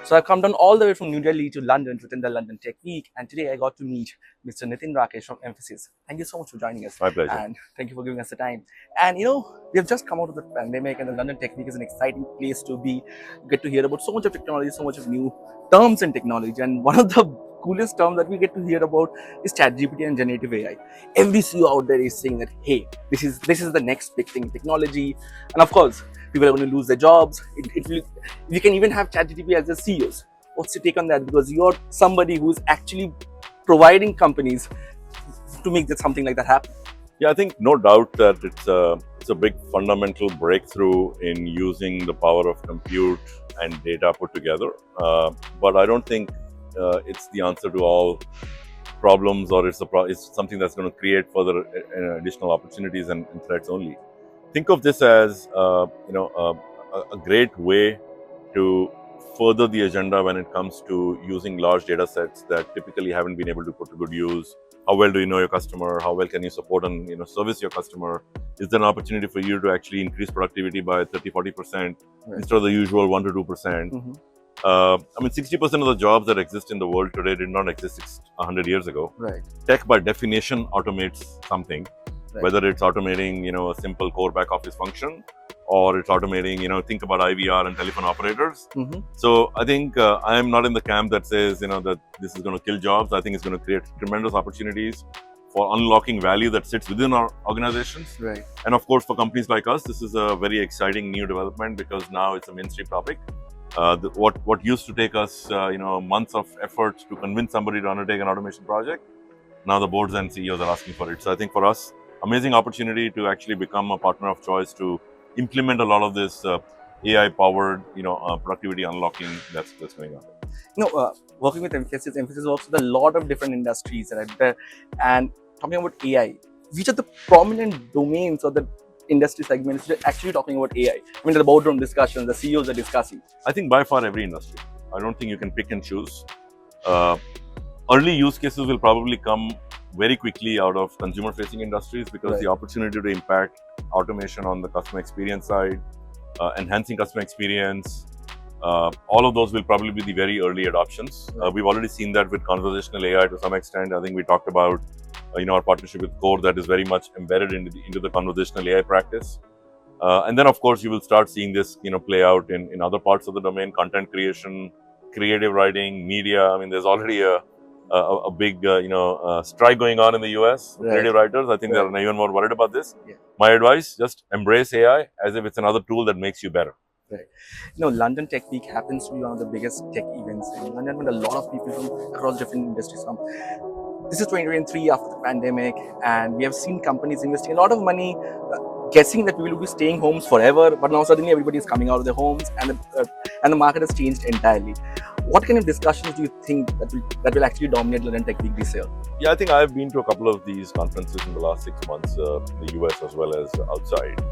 So I've come down all the way from New Delhi to London to attend the London Tech Week, and today I got to meet Mr. Nitin Rakesh from Mphasis. Thank you so much for joining us. My pleasure. And thank you for giving us the time. And we have just come out of the pandemic, and the London Tech Week is an exciting place to be. You get to hear about so much of technology, so much of new terms in technology, and one of the coolest terms that we get to hear about is ChatGPT and generative AI. Every CEO out there is saying that, hey, this is the next big thing in technology, and of course, people are going to lose their jobs. You can even have ChatGPT as their CEOs. What's your take on that? Because you're somebody who's actually providing companies to make something like that happen. Yeah, I think no doubt that it's a big fundamental breakthrough in using the power of compute and data put together. But I don't think it's the answer to all problems, or it's something that's going to create further additional opportunities and threats only. Think of this as a great way to further the agenda when it comes to using large data sets that typically haven't been able to put to good use. How well do you know your customer? How well can you support and service your customer? Is there an opportunity for you to actually increase productivity by 30-40% instead of the usual 1 to 2%? 60% of the jobs that exist in the world today did not exist 100 years ago. Right. Tech by definition automates something, whether it's automating a simple core back office function, or it's automating, think about IVR and telephone operators. So I think I am not in the camp that says, that this is going to kill jobs. I think it's going to create tremendous opportunities for unlocking value that sits within our organizations. Right. And of course, for companies like us, this is a very exciting new development because now it's a mainstream topic. What used to take us, months of effort to convince somebody to undertake an automation project, now the boards and CEOs are asking for it. So I think for us, amazing opportunity to actually become a partner of choice to implement a lot of this AI-powered, productivity unlocking that's going on. Working with Mphasis works with a lot of different industries, right? And talking about AI, which are the prominent domains or the industry segments that are actually talking about AI? I mean, the boardroom discussions, the CEOs are discussing. I think by far every industry. I don't think you can pick and choose. Early use cases will probably come very quickly out of consumer-facing industries because the opportunity to impact automation on the customer experience side, enhancing customer experience, all of those will probably be the very early adoptions. We've already seen that with conversational AI to some extent. I think we talked about our partnership with Core that is very much embedded into the conversational AI practice. And then, of course, you will start seeing this play out in other parts of the domain: content creation, creative writing, media. I mean, there's already a big strike going on in the US. Creative writers, I think they're even more worried about this. My advice: just embrace AI as if it's another tool that makes you better. Right. London Tech Week happens to be one of the biggest tech events in London, and a lot of people from across different industries come. This is 2023 after the pandemic, and we have seen companies investing a lot of money, guessing that we will be staying homes forever. But now suddenly everybody is coming out of their homes, and the market has changed entirely. What kind of discussions do you think that will actually dominate London Tech Week this year? Yeah, I think I've been to a couple of these conferences in the last 6 months, in the US as well as outside.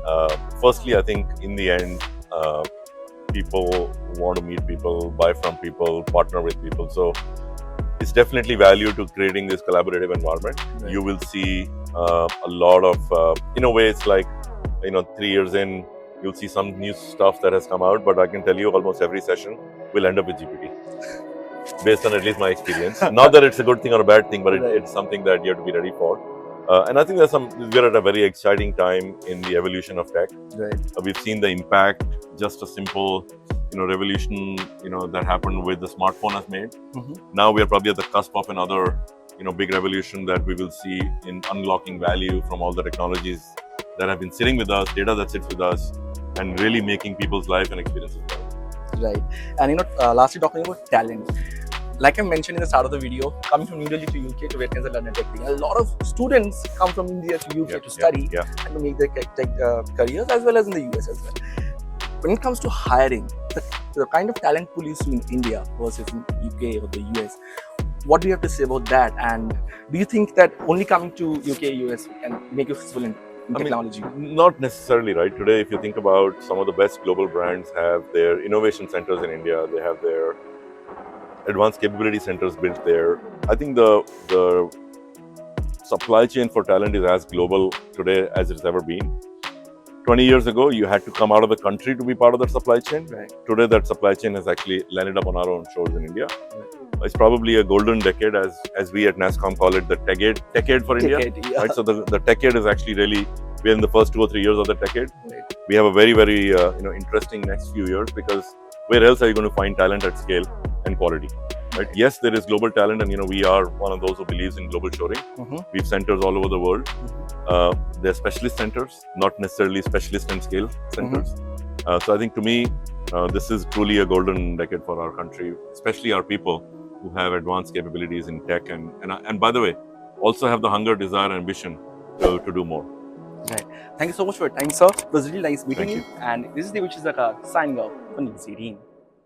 Firstly, I think in the end, people want to meet people, buy from people, partner with people. So it's definitely value to creating this collaborative environment. You will see a lot of, in a way, it's like, 3 years in, you'll see some new stuff that has come out, but I can tell you almost every session will end up with GPT, based on at least my experience. Not that it's a good thing or a bad thing, but it's something that you have to be ready for. And I think we're at a very exciting time in the evolution of tech. We've seen the impact just a simple revolution that happened with the smartphone has made. Now we are probably at the cusp of another big revolution that we will see in unlocking value from all the technologies that have been sitting with us, data that sits with us, and really making people's life and experiences better. Right. And lastly, talking about talent. Like I mentioned in the start of the video, coming from New Delhi to UK to witness the London Tech Week, a lot of students come from India to UK to study and to make their tech careers, as well as in the US as well. When it comes to hiring, the kind of talent pool you see in India versus in UK or the US, what do you have to say about that? And do you think that only coming to UK, US can make you successful in technology? Not necessarily, right? Today, if you think about some of the best global brands have their innovation centers in India, they have their advanced capability centers built there. I think the supply chain for talent is as global today as it's ever been. 20 years ago, you had to come out of the country to be part of that supply chain. Right. Today, that supply chain has actually landed up on our own shores in India. It's probably a golden decade, as we at NASSCOM call it, the techade for India. Yeah. Right. So the techade is actually really, we're in the first 2 or 3 years of the decade. Right. We have a very, very interesting next few years, because where else are you going to find talent at scale and quality? Right. Yes, there is global talent, and we are one of those who believes in global shoring. We have centers all over the world. They're specialist centers, not necessarily specialist and scale centers. So I think, to me, this is truly a golden decade for our country, especially our people who have advanced capabilities in tech, and by the way, also have the hunger, desire, and ambition to do more. Right. Thank you so much for your time, sir. It was really nice meeting Thank you. And this is Mphasis signing off for News 18.